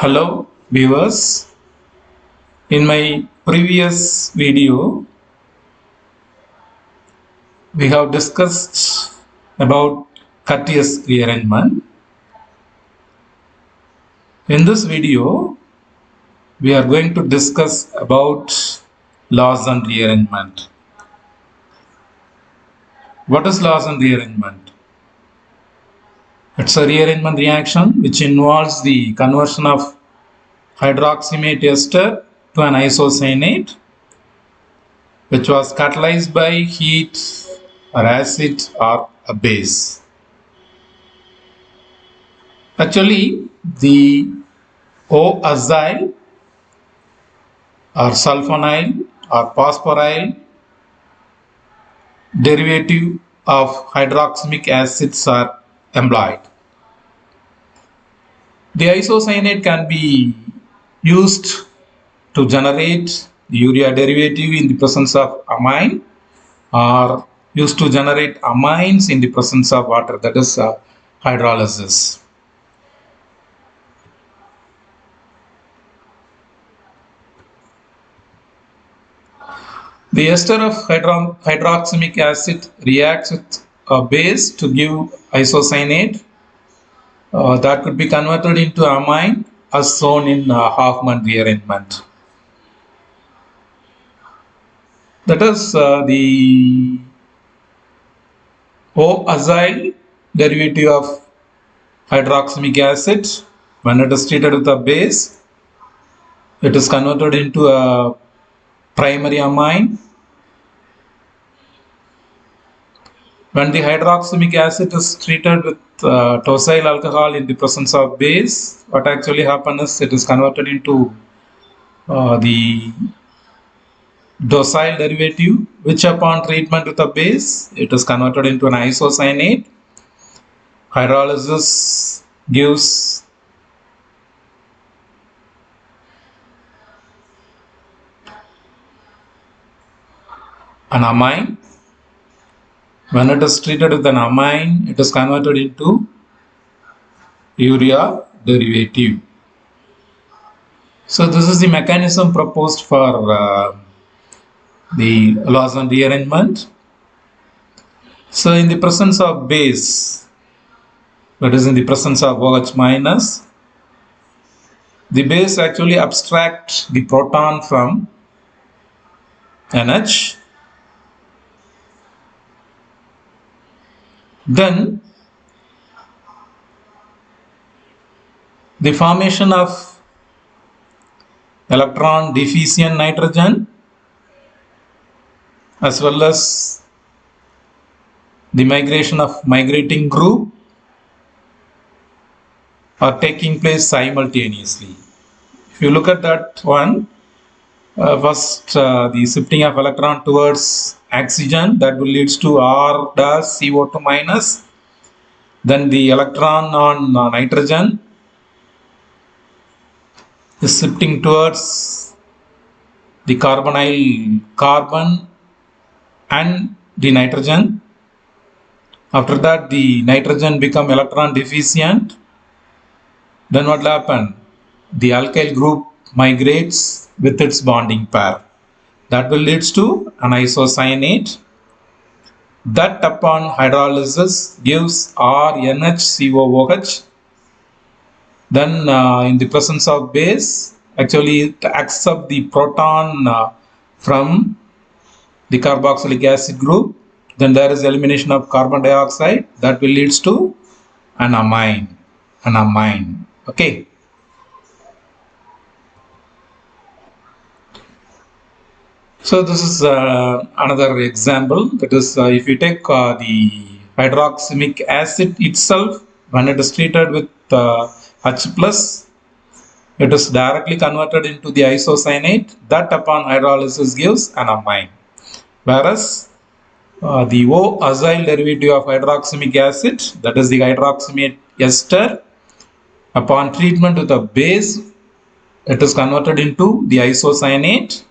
Hello viewers, in my previous video we have discussed about Curtius rearrangement. In this video we are going to discuss about Lawson rearrangement. What is Lawson rearrangement? It's a rearrangement reaction which involves the conversion of hydroximate ester to an isocyanate, which was catalyzed by heat or acid or a base. Actually, the O-azyl or sulfonyl or phosphoryl derivative of hydroxamic acids are employed. The isocyanate can be used to generate the urea derivative in the presence of amine, or used to generate amines in the presence of water, that is hydrolysis. The ester of hydroxamic acid reacts with a base to give isocyanate that could be converted into amine as shown in Hoffman rearrangement. That is the O-azyl derivative of hydroxamic acid, when it is treated with a base, it is converted into a primary amine. When the hydroxamic acid is treated with tosyl alcohol in the presence of base, what actually happens is it is converted into the dosyl derivative, which upon treatment with a base, it is converted into an isocyanate. Hydrolysis gives an amine. When it is treated with an amine, it is converted into urea derivative. So this is the mechanism proposed for the Lawson rearrangement. So in the presence of base, that is in the presence of OH minus, the base actually abstracts the proton from NH. Then the formation of electron deficient nitrogen as well as the migration of migrating group are taking place simultaneously. If you look at that one, first the shifting of electron towards oxygen, that will leads to R dash CO2 minus. Then the electron on nitrogen is shifting towards the carbonyl carbon and the nitrogen. After that, the nitrogen become electron deficient. Then what will happen? The alkyl group migrates with its bonding pair. That will leads to an isocyanate that upon hydrolysis gives RNHCOOH. Then in the presence of base, actually it accepts the proton from the carboxylic acid group. Then there is elimination of carbon dioxide, that will leads to an amine. Okay. So this is another example. That is, if you take the hydroxamic acid itself, when it is treated with H+, it is directly converted into the isocyanate that upon hydrolysis gives an amine. Whereas the O-azyl derivative of hydroxamic acid, that is the hydroxamate ester, upon treatment with a base, it is converted into the isocyanate,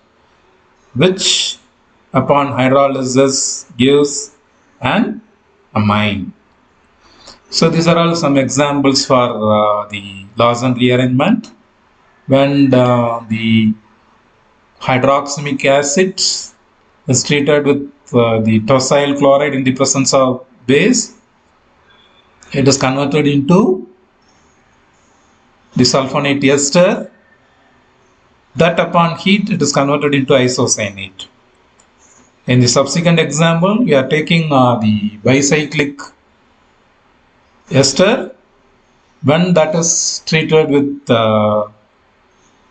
which upon hydrolysis gives an amine. So these are all some examples for the Lawson rearrangement. when the hydroxamic acid is treated with the tosyl chloride in the presence of base, it is converted into the sulfonate ester, that upon heat it is converted into isocyanate. In the subsequent example, we are taking the bicyclic ester. When that is treated with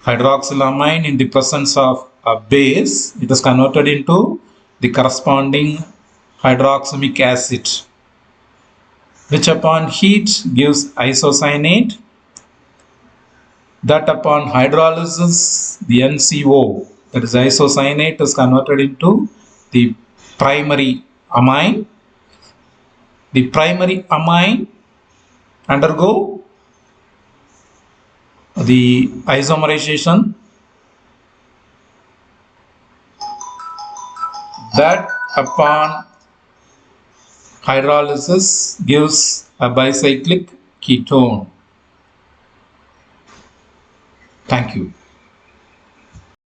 hydroxylamine in the presence of a base, it is converted into the corresponding hydroxamic acid, which upon heat gives isocyanate. That upon hydrolysis, the NCO, that is isocyanate, is converted into the primary amine. The primary amine undergo the isomerization, that upon hydrolysis gives a bicyclic ketone. Thank you.